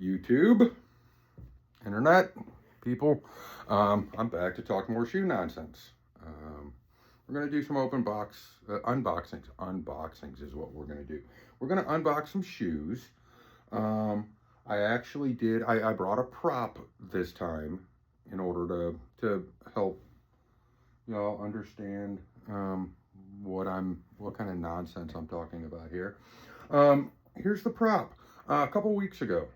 YouTube, internet, people. I'm back to talk more shoe nonsense. We're going to do some unboxings. Unboxings is what we're going to do. We're going to unbox some shoes. I actually did, I brought a prop this time in order to help y'all understand what kind of nonsense I'm talking about here. Here's the prop. A couple weeks ago,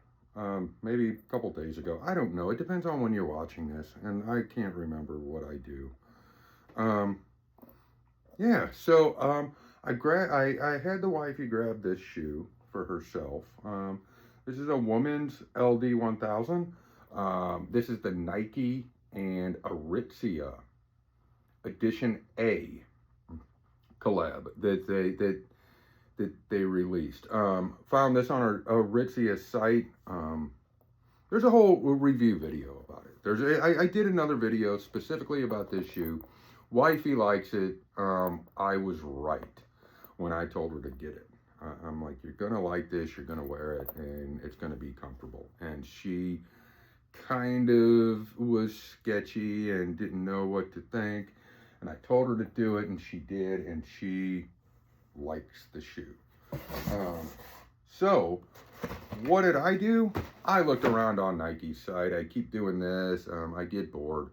maybe a couple days ago, I don't know. It depends on when you're watching this, and I can't remember what I do. Yeah, so I had the wifey grab this shoe for herself. This is a woman's LD-1000. This is the Nike and Aritzia Edition A collab that they released. Found this on our Aritzia site. There's a whole review video about it. I did another video specifically about this shoe. Wifey likes it. I was right when I told her to get it. I'm like, you're gonna like this, you're gonna wear it, and it's gonna be comfortable. And she kind of was sketchy and didn't know what to think. And I told her to do it, and she did, and she likes the shoe. So what did I do? I looked around on Nike's site. I keep doing this. I get bored,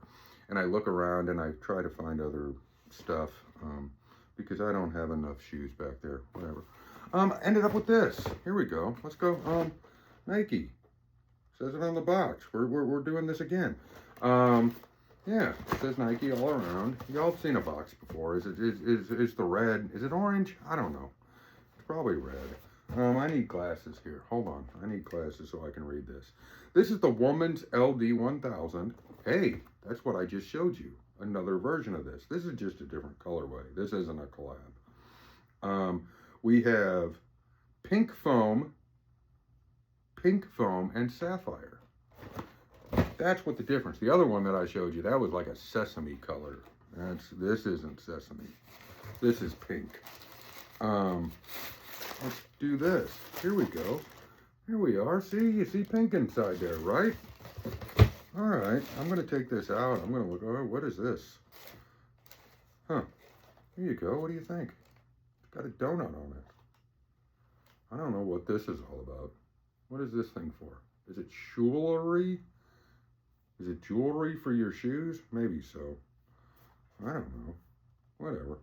and I look around and I try to find other stuff because I don't have enough shoes back there. Whatever. Ended up with this. Here we go. Let's go. Nike says it on the box. We're doing this again. Yeah, it says Nike all around. Y'all have seen a box before. Is the red? Is it orange? I don't know. It's probably red. I need glasses here. Hold on. I need glasses so I can read this. This is the woman's LD-1000. Hey, that's what I just showed you. Another version of this. This is just a different colorway. This isn't a collab. We have pink foam, and sapphire. That's what the difference. The other one that I showed you, that was like a sesame color. This isn't sesame. This is pink. Let's do this. Here we go. Here we are. See, you see pink inside there, right? All right, I'm gonna take this out. I'm gonna look. Oh, what is this? Huh? Here you go. What do you think? It's got a donut on it. I don't know what this is all about. What is this thing for? Is it jewelry? Is it jewelry for your shoes? Maybe so. I don't know. Whatever.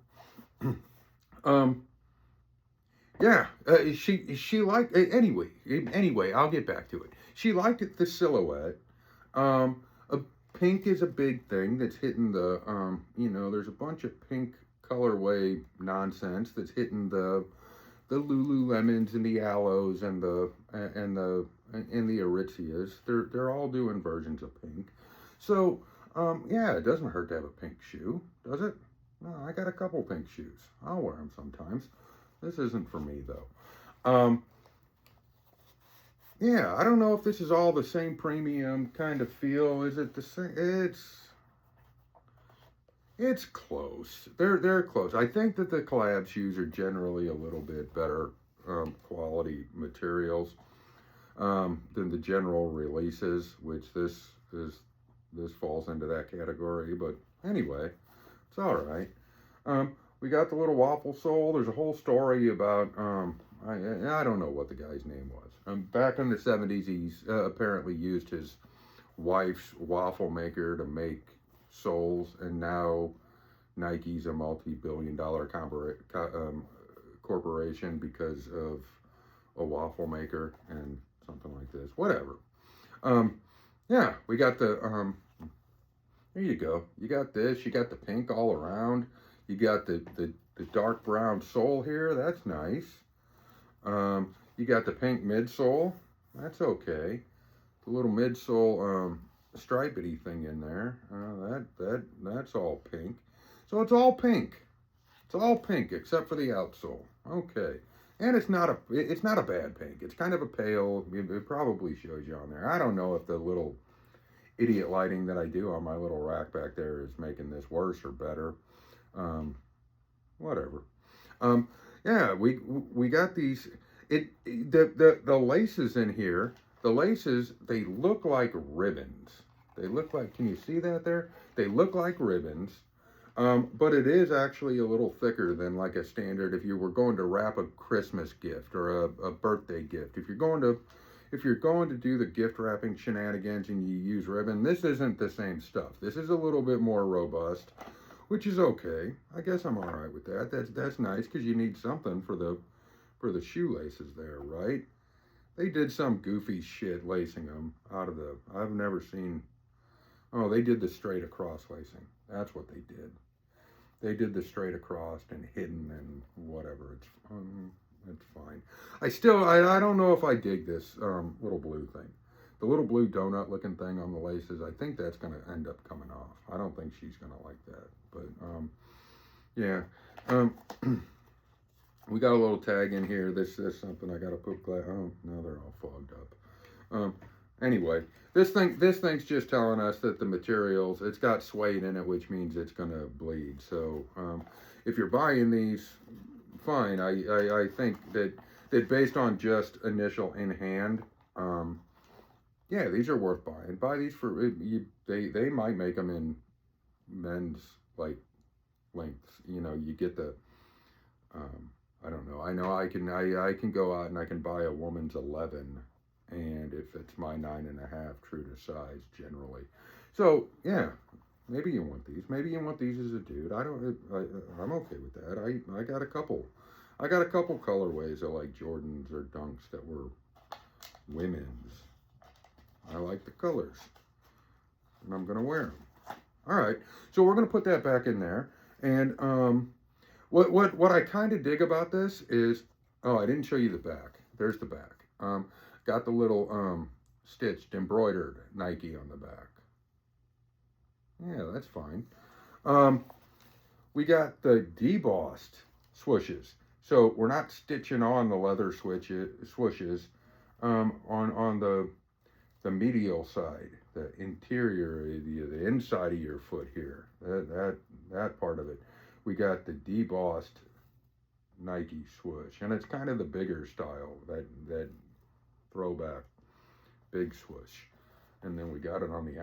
Yeah. She liked it anyway. Anyway, I'll get back to it. She liked it, the silhouette. Pink is a big thing that's hitting the. There's a bunch of pink colorway nonsense that's hitting the Lululemons and the Aloes and the Aritzias. They're all doing versions of pink. So yeah, it doesn't hurt to have a pink shoe, does it? No, I got a couple pink shoes. I'll wear them sometimes. This isn't for me though. Yeah, I don't know if this is all the same premium kind of feel. Is it the same? It's close. They're close. I think that the collab shoes are generally a little bit better quality materials than the general releases, which this falls into that category. But anyway, it's all right. We got the little waffle sole. There's a whole story about I don't know what the guy's name was. Back in the 70s, he's apparently used his wife's waffle maker to make soles, and now Nike's a multi-billion-dollar corporation because of a waffle maker and something like this. Whatever. Yeah, we got the there you go. You got this. You got the pink all around. You got the dark brown sole here. That's nice. You got the pink midsole. That's okay. The little midsole stripedy thing in there. That's all pink. So it's all pink. It's all pink except for the outsole. Okay. And it's not a bad pink. It's kind of a pale. It probably shows you on there. I don't know if the little idiot lighting that I do on my little rack back there is making this worse or better. Whatever. Yeah, we got these. The laces in here the laces, they look like ribbons. They look like, can you see that there? They look like ribbons. But it is actually a little thicker than like a standard if you were going to wrap a Christmas gift or a birthday gift. If you're going to do the gift wrapping shenanigans and you use ribbon, this isn't the same stuff. This is a little bit more robust, which is okay. I guess I'm all right with that. That's nice because you need something for the shoelaces there, right? They did some goofy shit lacing them out of the. I've never seen. Oh, they did the straight across lacing. That's what they did. They did the straight across and hidden and whatever. It's fine. I don't know if I dig this little blue thing. The little blue donut looking thing on the laces, I think that's going to end up coming off. I don't think she's going to like that. But, yeah. We got a little tag in here. This is something I got to put glass. Oh, now they're all fogged up. Anyway, this thing's just telling us that the materials, it's got suede in it, which means it's going to bleed. So, if you're buying these, fine. I think that based on just initial in hand, yeah, these are worth buying. Buy these for you. They might make them in men's like lengths. You know, you get the. I don't know. I know I can go out and I can buy a woman's 11, and if it's my 9.5, true to size generally. So yeah, maybe you want these. Maybe you want these as a dude. I'm okay with that. I got a couple. I got a couple colorways of like Jordans or Dunks that were women's. I like the colors, and I'm gonna wear them. All right, so we're gonna put that back in there, and what I kind of dig about this is, oh, I didn't show you the back. There's the back. Got the little stitched, embroidered Nike on the back. Yeah, that's fine. We got the debossed swooshes. So we're not stitching on the leather swooshes on the medial side, the interior, the inside of your foot here. That part of it. We got the debossed Nike swoosh, and it's kind of the bigger style, that throwback big swoosh. And then we got it on the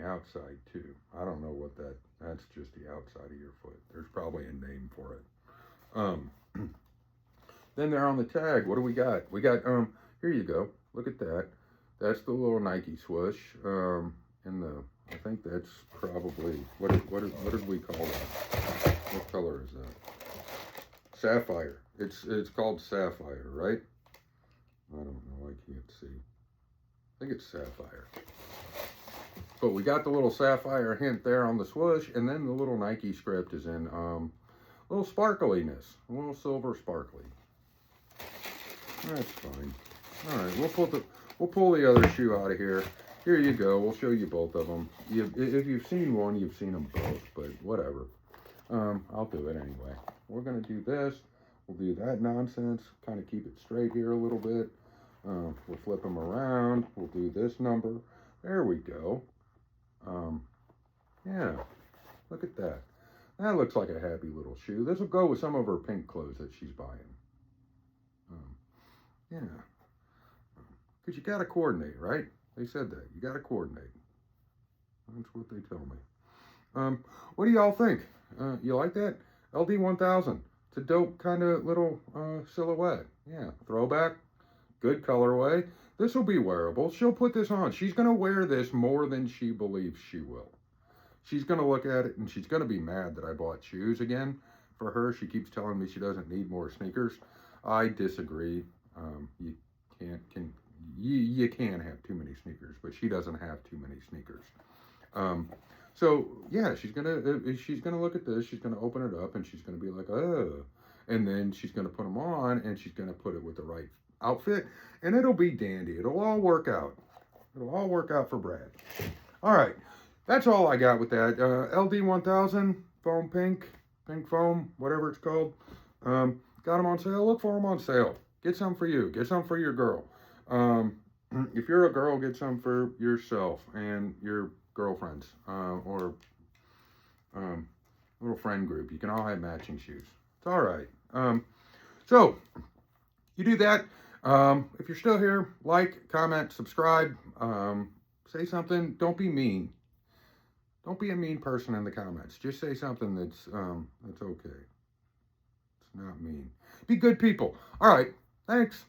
outside too. I don't know what that's just the outside of your foot. There's probably a name for it. Then there on the tag, what do we got? We got here you go. Look at that. That's the little Nike swoosh. I think that's probably what did we call that? What color is that? Sapphire. It's called sapphire, right? I don't know. I can't see. I think it's sapphire. But we got the little sapphire hint there on the swoosh, and then the little Nike script is in a little sparkliness, a little silver sparkly. That's fine. All right, we'll pull the other shoe out of here. Here you go. We'll show you both of them. If you've seen one, you've seen them both, but whatever. I'll do it anyway. We're going to do this. We'll do that nonsense. Kind of keep it straight here a little bit. We'll flip them around. We'll do this number. There we go. Yeah. Look at that. That looks like a happy little shoe. This will go with some of her pink clothes that she's buying. Yeah. Because you got to coordinate, right? They said that. You got to coordinate. That's what they tell me. What do y'all think? You like that? LD-1000. It's a dope kind of little silhouette. Yeah. Throwback. Good colorway. This will be wearable. She'll put this on. She's going to wear this more than she believes she will. She's going to look at it and she's going to be mad that I bought shoes again for her. She keeps telling me she doesn't need more sneakers. I disagree. You can have too many sneakers, but she doesn't have too many sneakers. So yeah, she's gonna look at this. She's gonna open it up and she's gonna be like, oh, and then she's gonna put them on and she's gonna put it with the right outfit, and it'll be dandy. It'll all work out. It'll all work out for Brad. All right, that's all I got with that. LD-1000 foam pink foam, whatever it's called. Got them on sale. Look for them on sale. Get some for you. Get some for your girl. If you're a girl, get some for yourself and your girlfriends, or little friend group. You can all have matching shoes. It's all right. So you do that. If you're still here, like, comment, subscribe, say something. Don't be mean. Don't be a mean person in the comments. Just say something that's okay. It's not mean. Be good people. All right. Thanks.